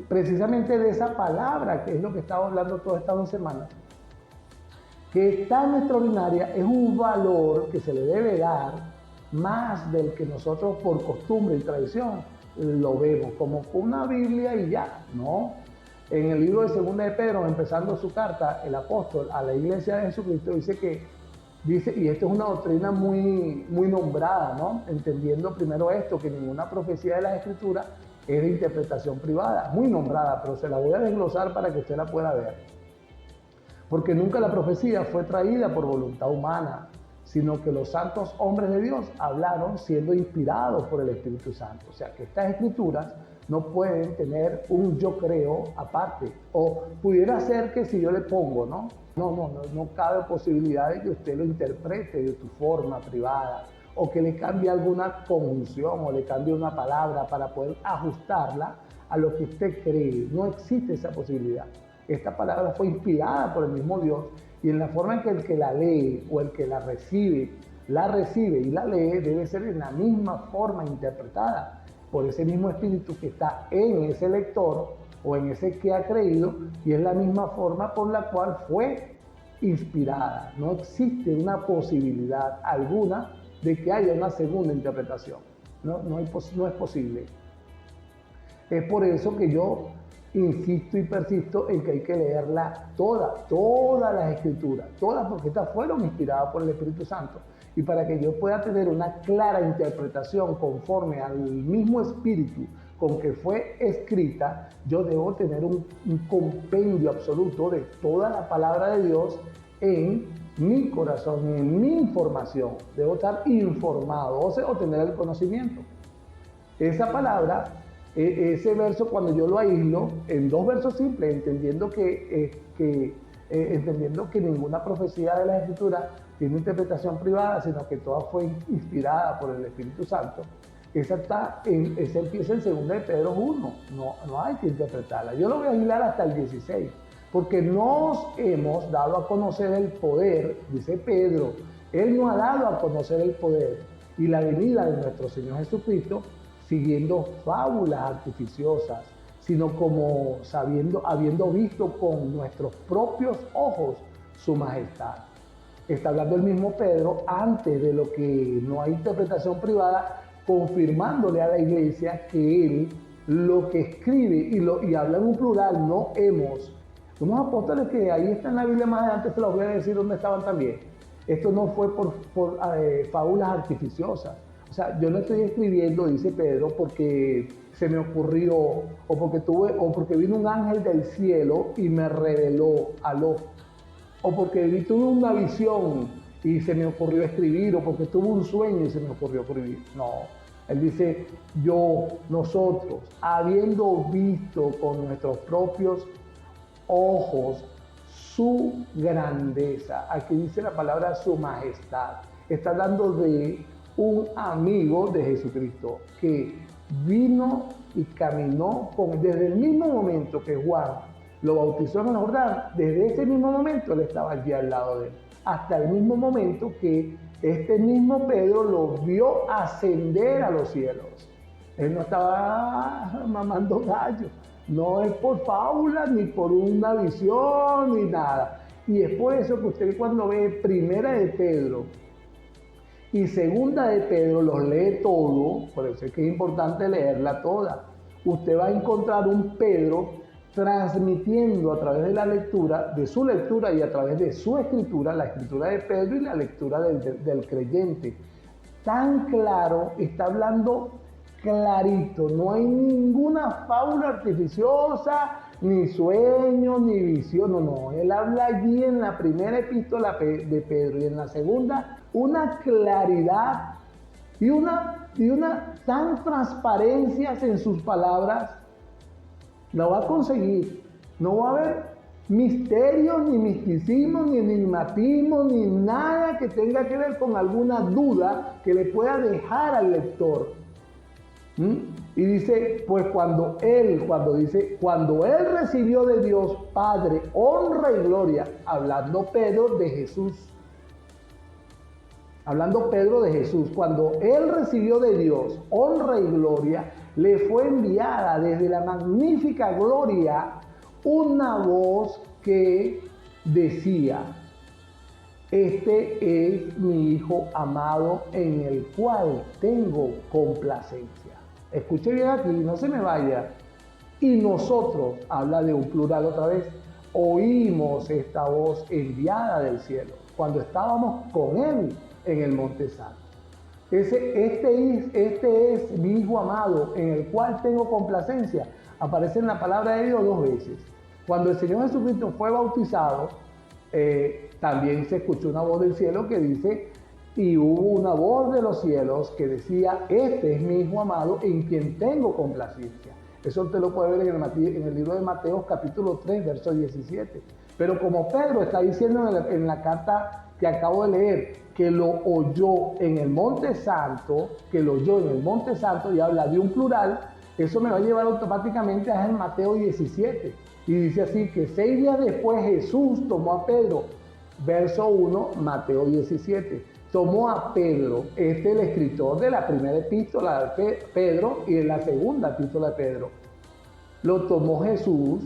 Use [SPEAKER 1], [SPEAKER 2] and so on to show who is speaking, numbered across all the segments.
[SPEAKER 1] precisamente de esa palabra, que es lo que estamos hablando todas estas 2 semanas, que es tan extraordinaria, es un valor que se le debe dar más del que nosotros por costumbre y tradición lo vemos, como una Biblia y ya, ¿no? En el libro de Segunda de Pedro, empezando su carta, el apóstol a la iglesia de Jesucristo dice, y esto es una doctrina muy, muy nombrada, ¿no? Entendiendo primero esto, que ninguna profecía de las Escrituras es de interpretación privada, muy nombrada, pero se la voy a desglosar para que usted la pueda ver. Porque nunca la profecía fue traída por voluntad humana, sino que los santos hombres de Dios hablaron siendo inspirados por el Espíritu Santo. O sea, que estas escrituras no pueden tener un yo creo aparte. O pudiera ser que si yo le pongo, ¿no? No cabe posibilidad de que usted lo interprete de tu forma privada, o que le cambie alguna conjunción, o le cambie una palabra para poder ajustarla a lo que usted cree. No existe esa posibilidad. Esta palabra fue inspirada por el mismo Dios, y en la forma en que el que la lee o el que la recibe y la lee debe ser en la misma forma interpretada por ese mismo espíritu que está en ese lector o en ese que ha creído, y es la misma forma por la cual fue inspirada. No existe una posibilidad alguna de que haya una segunda interpretación. No es posible. Es por eso que yo insisto y persisto en que hay que leerla todas las escrituras, todas, porque estas fueron inspiradas por el Espíritu Santo. Y para que yo pueda tener una clara interpretación conforme al mismo espíritu con que fue escrita, yo debo tener un compendio absoluto de toda la palabra de Dios en mi corazón, en mi información. Debo estar informado, o sea, tener el conocimiento. Esa palabra, ese verso, cuando yo lo aíslo en 2 versos simples, entendiendo que ninguna profecía de la Escritura tiene interpretación privada, sino que toda fue inspirada por el Espíritu Santo. Esa empieza en 2 de Pedro 1, no hay que interpretarla. Yo lo voy a aislar hasta el 16, porque nos hemos dado a conocer el poder, dice Pedro, Él nos ha dado a conocer el poder y la venida de nuestro Señor Jesucristo, siguiendo fábulas artificiosas, sino como habiendo visto con nuestros propios ojos su majestad. Está hablando el mismo Pedro antes de lo que no hay interpretación privada, confirmándole a la iglesia que él lo que escribe y habla en un plural, no hemos. Unos apóstoles que ahí está en la Biblia más adelante, se los voy a decir dónde estaban también. Esto no fue por fábulas artificiosas. O sea, yo no estoy escribiendo, dice Pedro, porque se me ocurrió, o porque vino un ángel del cielo y me reveló o porque tuve una visión y se me ocurrió escribir, o porque tuve un sueño y se me ocurrió escribir. No, él dice, nosotros, habiendo visto con nuestros propios ojos su grandeza, aquí dice la palabra su majestad, está hablando de un amigo de Jesucristo que vino y caminó desde el mismo momento que Juan lo bautizó en el Jordán, desde ese mismo momento él estaba allí al lado de él, hasta el mismo momento que este mismo Pedro lo vio ascender a los cielos. Él no estaba mamando gallo, no es por fábula, ni por una visión, ni nada. Y es por eso que usted, cuando ve 1 de Pedro y 2 de Pedro, los lee todo, por eso es que es importante leerla toda. Usted va a encontrar un Pedro transmitiendo a través de la lectura, de su lectura y a través de su escritura, la escritura de Pedro y la lectura del creyente. Tan claro, está hablando clarito, no hay ninguna fábula artificiosa, ni sueño, ni visión, no. Él habla allí en la primera epístola de Pedro y en la segunda, una claridad y una tan transparencia en sus palabras. No va a conseguir, no va a haber misterio, ni misticismo, ni enigmatismo, ni nada que tenga que ver con alguna duda que le pueda dejar al lector. Y dice, pues cuando él recibió de Dios Padre honra y gloria, hablando Pedro de Jesús, cuando él recibió de Dios honra y gloria, le fue enviada desde la magnífica gloria una voz que decía: este es mi Hijo amado en el cual tengo complacencia. Escuche bien aquí, no se me vaya. Y nosotros, habla de un plural otra vez, oímos esta voz enviada del cielo cuando estábamos con Él en el Monte Santo. Este es mi Hijo amado en el cual tengo complacencia. Aparece en la palabra de Dios 2 veces. Cuando el Señor Jesucristo fue bautizado, también se escuchó una voz del cielo que dice: y hubo una voz de los cielos que decía: este es mi Hijo amado en quien tengo complacencia. Eso te lo puede ver en el libro de Mateo capítulo 3, verso 17. Pero como Pedro está diciendo en la carta que acabo de leer, que lo oyó en el Monte Santo, y habla de un plural, eso me va a llevar automáticamente a Mateo 17. Y dice así que 6 días después Jesús tomó a Pedro. Verso 1, Mateo 17. Tomó a Pedro, el escritor de la primera epístola de Pedro y de la segunda epístola de Pedro. Lo tomó Jesús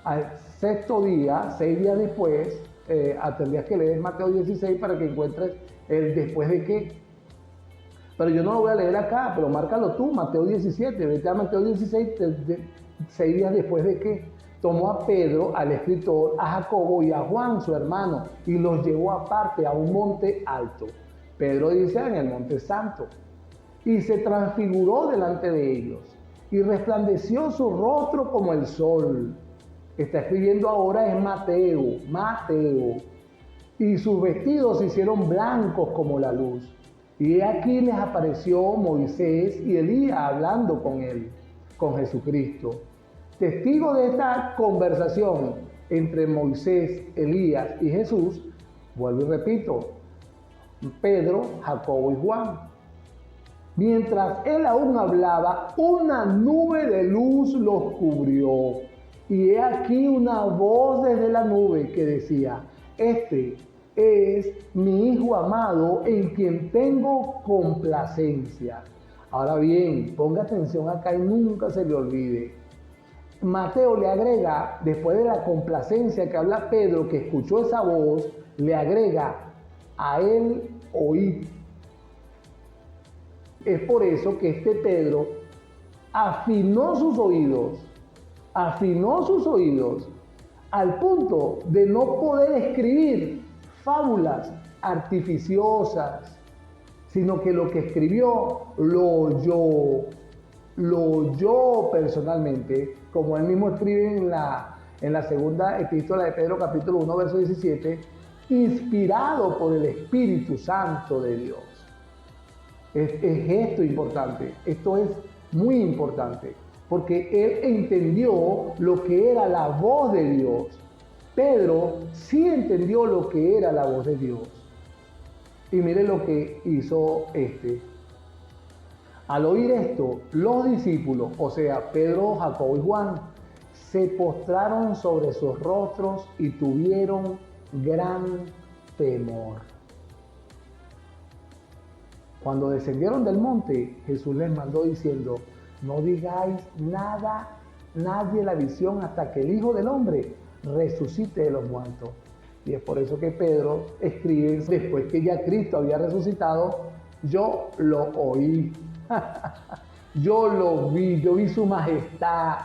[SPEAKER 1] al 6º día, 6 días después. Tendrías que leer Mateo 16 para que encuentres el después de qué. Pero yo no lo voy a leer acá, pero márcalo tú, Mateo 17. Vete a Mateo 16, 6 días después de qué. Tomó a Pedro, al escritor, a Jacobo y a Juan, su hermano, y los llevó aparte a un monte alto. Pedro dice en el Monte Santo. Y se transfiguró delante de ellos, y resplandeció su rostro como el sol. Está escribiendo ahora es Mateo. Y sus vestidos se hicieron blancos como la luz. Y aquí les apareció Moisés y Elías hablando con él, con Jesucristo. Testigo de esta conversación entre Moisés, Elías y Jesús, vuelvo y repito, Pedro, Jacobo y Juan. Mientras él aún hablaba, una nube de luz los cubrió. Y he aquí una voz desde la nube que decía: este es mi Hijo amado en quien tengo complacencia. Ahora bien, ponga atención acá y nunca se le olvide. Mateo le agrega, después de la complacencia que habla Pedro, que escuchó esa voz, le agrega: a él oí. Es por eso que este Pedro afinó sus oídos al punto de no poder escribir fábulas artificiosas, sino que lo que escribió lo oyó personalmente, como él mismo escribe en la segunda epístola de Pedro, capítulo 1, verso 17, inspirado por el Espíritu Santo de Dios. Es esto importante, esto es muy importante, porque él entendió lo que era la voz de Dios. Pedro sí entendió lo que era la voz de Dios. Y mire lo que hizo Al oír esto, los discípulos, o sea, Pedro, Jacobo y Juan, se postraron sobre sus rostros y tuvieron gran temor. Cuando descendieron del monte, Jesús les mandó diciendo: no digáis nada, nadie la visión hasta que el Hijo del Hombre resucite de los muertos. Y es por eso que Pedro escribe, después que ya Cristo había resucitado: yo lo oí, yo lo vi, yo vi su majestad,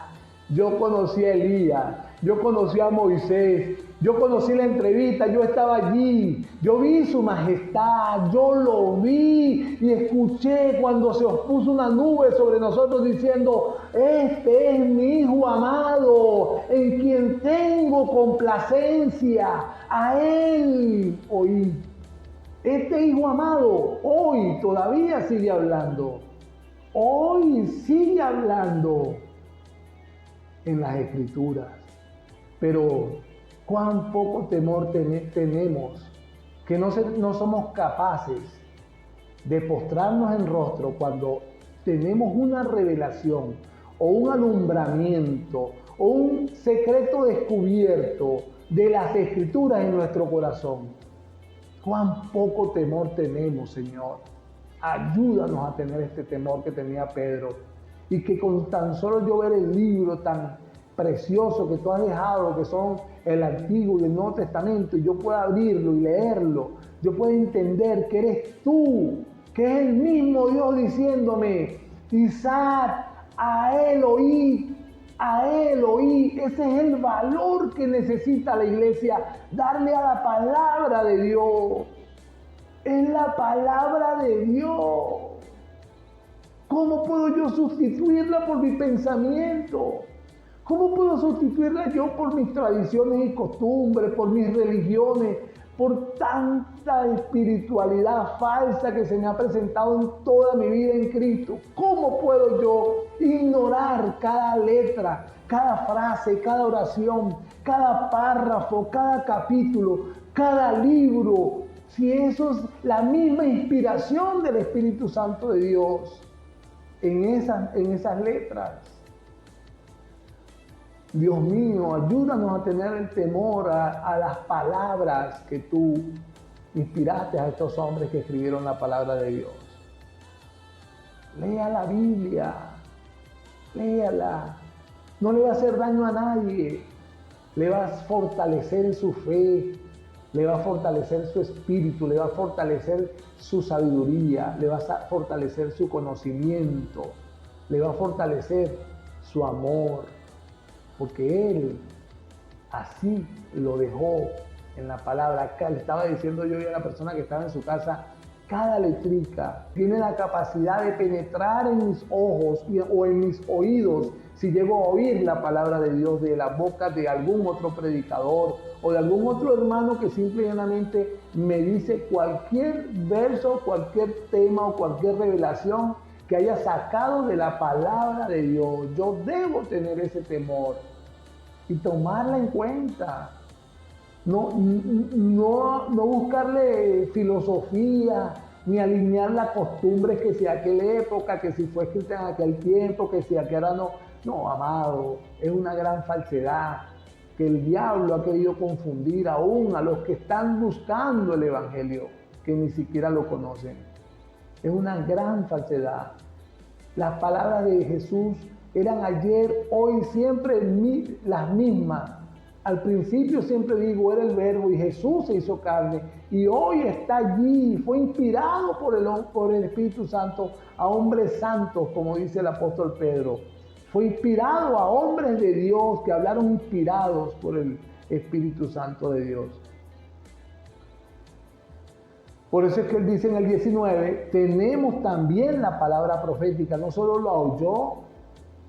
[SPEAKER 1] yo conocí a Elías, yo conocí a Moisés, yo conocí la entrevista, yo estaba allí, yo vi su majestad, yo lo vi y escuché cuando se os puso una nube sobre nosotros diciendo: este es mi Hijo amado, en quien tengo complacencia, a él oí. Este Hijo amado hoy todavía sigue hablando, hoy sigue hablando en las Escrituras. Pero cuán poco temor tenemos, que no somos capaces de postrarnos en rostro cuando tenemos una revelación o un alumbramiento o un secreto descubierto de las Escrituras en nuestro corazón. Cuán poco temor tenemos, Señor. Ayúdanos a tener este temor que tenía Pedro. y que con tan solo yo ver el libro tan precioso que tú has dejado, que son el Antiguo y el Nuevo Testamento, y yo pueda abrirlo y leerlo, yo puedo entender que eres tú, que es el mismo Dios diciéndome, Isaac, a él oí. Ese es el valor que necesita la iglesia, darle a la palabra de Dios. Es la palabra de Dios. ¿Cómo puedo yo sustituirla por mi pensamiento? ¿Cómo puedo sustituirla yo por mis tradiciones y costumbres, por mis religiones, por tanta espiritualidad falsa que se me ha presentado en toda mi vida en Cristo? ¿Cómo puedo yo ignorar cada letra, cada frase, cada oración, cada párrafo, cada capítulo, cada libro, si eso es la misma inspiración del Espíritu Santo de Dios en esas letras? Dios mío, ayúdanos a tener el temor a las palabras que tú inspiraste a estos hombres que escribieron la palabra de Dios. Lea la Biblia, léala. No le va a hacer daño a nadie. Le va a fortalecer en su fe, le va a fortalecer su espíritu, le va a fortalecer su sabiduría, le va a fortalecer su conocimiento, le va a fortalecer su amor. Porque Él así lo dejó en la palabra. Le estaba diciendo yo a la persona que estaba en su casa, cada letrica tiene la capacidad de penetrar en mis ojos o en mis oídos si llego a oír la palabra de Dios de la boca de algún otro predicador o de algún otro hermano que simplemente me dice cualquier verso, cualquier tema o cualquier revelación que haya sacado de la palabra de Dios. Yo debo tener ese temor y tomarla en cuenta. No buscarle filosofía, ni alinear las costumbres que si aquella época, que si fue escrita en aquel tiempo, que si aquella no. No, amado, es una gran falsedad que el diablo ha querido confundir aún a los que están buscando el Evangelio, que ni siquiera lo conocen. Es una gran falsedad. Las palabras de Jesús eran ayer, hoy, siempre las mismas. Al principio siempre digo, era el verbo y Jesús se hizo carne y hoy está allí, fue inspirado por el Espíritu Santo a hombres santos, como dice el apóstol Pedro. Fue inspirado a hombres de Dios que hablaron inspirados por el Espíritu Santo de Dios. Por eso es que él dice en el 19, tenemos también la palabra profética, no solo la oyó,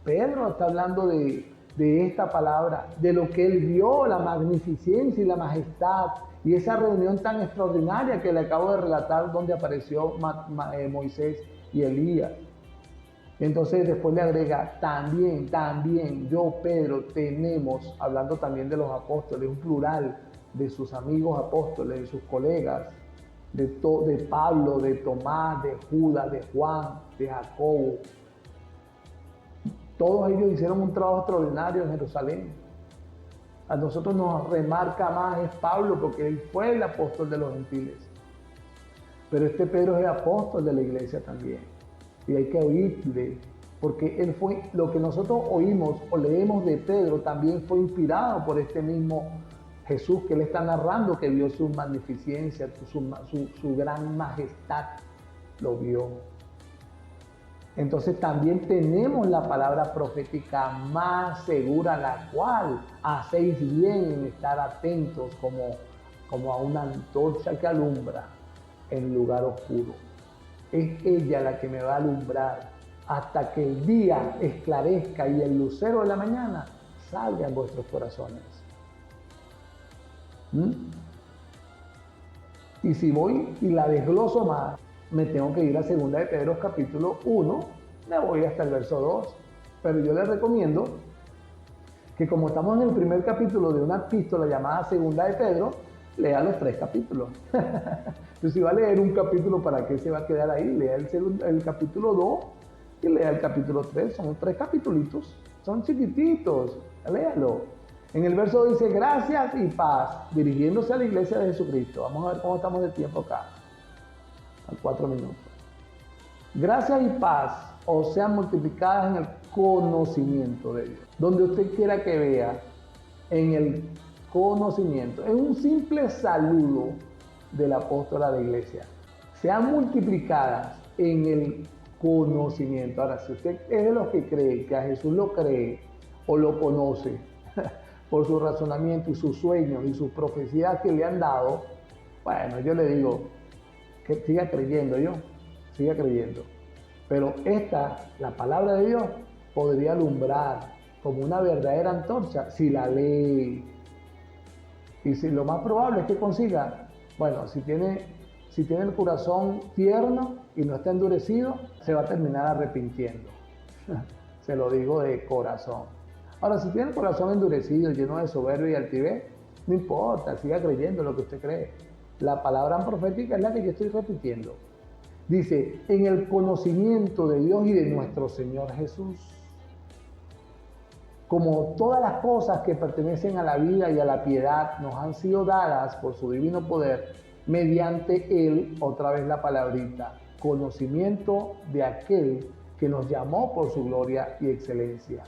[SPEAKER 1] Pedro está hablando de esta palabra, de lo que él vio, la magnificencia y la majestad, y esa reunión tan extraordinaria que le acabo de relatar donde apareció Moisés y Elías. Entonces después le agrega, también, yo Pedro, tenemos, hablando también de los apóstoles, un plural de sus amigos apóstoles, de sus colegas, de Pablo, de Tomás, de Judas, de Juan, de Jacobo. Todos ellos hicieron un trabajo extraordinario en Jerusalén. A nosotros nos remarca más es Pablo porque él fue el apóstol de los gentiles. Pero este Pedro es el apóstol de la iglesia también. Y hay que oírle, porque él fue, lo que nosotros oímos o leemos de Pedro también fue inspirado por este mismo Jesús que él está narrando, que vio su magnificencia, su gran majestad, lo vio. Entonces también tenemos la palabra profética más segura, la cual hacéis bien en estar atentos como a una antorcha que alumbra en lugar oscuro. Es ella la que me va a alumbrar hasta que el día esclarezca y el lucero de la mañana salga en vuestros corazones. Y si voy y la desgloso más, me tengo que ir a 2 de Pedro capítulo 1, me voy hasta el verso 2. Pero yo les recomiendo que como estamos en el primer capítulo de una epístola llamada 2 de Pedro, lea los 3 capítulos. Entonces, si va a leer un capítulo, ¿para qué se va a quedar ahí? Lea el capítulo 2 y lea el capítulo 3. Son 3 capítulos, son chiquititos. Léalo. En el verso dice, gracias y paz, dirigiéndose a la iglesia de Jesucristo. Vamos a ver cómo estamos de tiempo acá. A 4 minutos. Gracias y paz o sean multiplicadas en el conocimiento de Dios. Donde usted quiera que vea, en el conocimiento. Es un simple saludo del apóstol a la iglesia. Sean multiplicadas en el conocimiento. Ahora, si usted es de los que cree que a Jesús lo cree o lo conoce por su razonamiento y sus sueños y sus profecías que le han dado, bueno, yo le digo que siga creyendo siga creyendo. Pero la palabra de Dios, podría alumbrar como una verdadera antorcha si la lee. Y si lo más probable es que consiga, bueno, si tiene el corazón tierno y no está endurecido, se va a terminar arrepintiendo. Se lo digo de corazón. Ahora, si tiene el corazón endurecido, lleno de soberbia y altivez, no importa, siga creyendo lo que usted cree. La palabra profética es la que yo estoy repitiendo. Dice, en el conocimiento de Dios y de nuestro Señor Jesús. Como todas las cosas que pertenecen a la vida y a la piedad nos han sido dadas por su divino poder, mediante Él, otra vez la palabrita, conocimiento de aquel que nos llamó por su gloria y excelencia,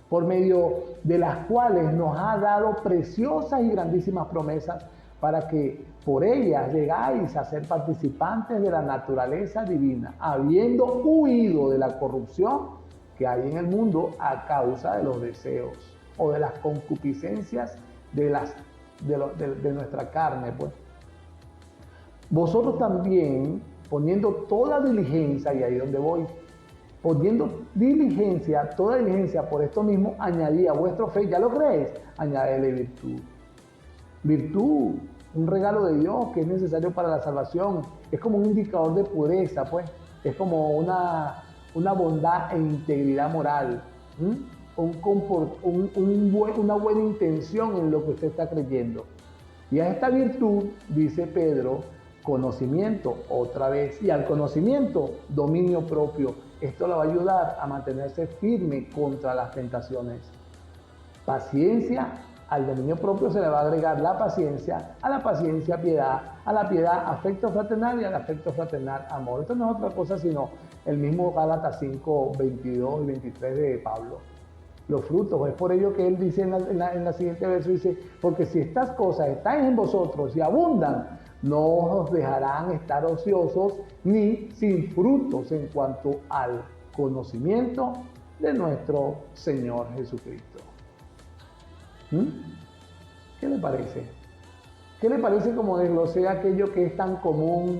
[SPEAKER 1] por medio de las cuales nos ha dado preciosas y grandísimas promesas, para que por ellas llegáis a ser participantes de la naturaleza divina, habiendo huido de la corrupción que hay en el mundo a causa de los deseos o de las concupiscencias de nuestra carne, pues. Vosotros también, poniendo toda diligencia, y ahí es donde voy, poniendo toda diligencia por esto mismo, añadid a vuestra fe, ¿ya lo creéis? Añádele virtud. Virtud, un regalo de Dios que es necesario para la salvación, es como un indicador de pureza, pues, es como una bondad e integridad moral, una buena intención en lo que usted está creyendo. Y a esta virtud, dice Pedro, conocimiento, otra vez, y al conocimiento, dominio propio. Esto le va a ayudar a mantenerse firme contra las tentaciones. Paciencia, al dominio propio se le va a agregar la paciencia, a la paciencia piedad, a la piedad afecto fraternal y al afecto fraternal amor. Esto no es otra cosa sino el mismo Gálatas 5, 22 y 23 de Pablo. Los frutos, es por ello que él dice en la siguiente verso, dice, porque si estas cosas están en vosotros y abundan, no os dejarán estar ociosos ni sin frutos en cuanto al conocimiento de nuestro Señor Jesucristo. ¿Qué le parece? ¿Qué le parece como desglosé aquello que es tan común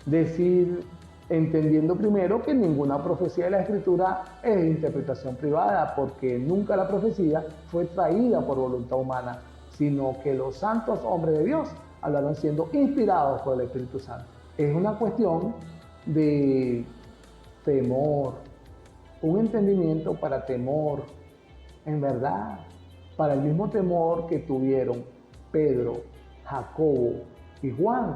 [SPEAKER 1] decir, entendiendo primero que ninguna profecía de la Escritura es de interpretación privada, porque nunca la profecía fue traída por voluntad humana, sino que los santos hombres de Dios hablaron siendo inspirados por el Espíritu Santo? Es una cuestión de temor, un entendimiento para temor, en verdad, para el mismo temor que tuvieron Pedro, Jacobo y Juan,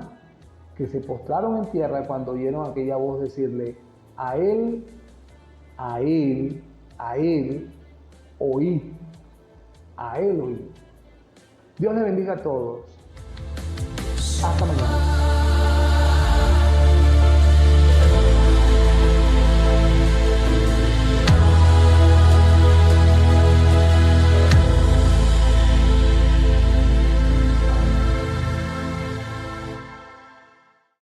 [SPEAKER 1] que se postraron en tierra cuando oyeron aquella voz decirle, a él, oí, a él oí. Dios les bendiga a todos. Hasta mañana.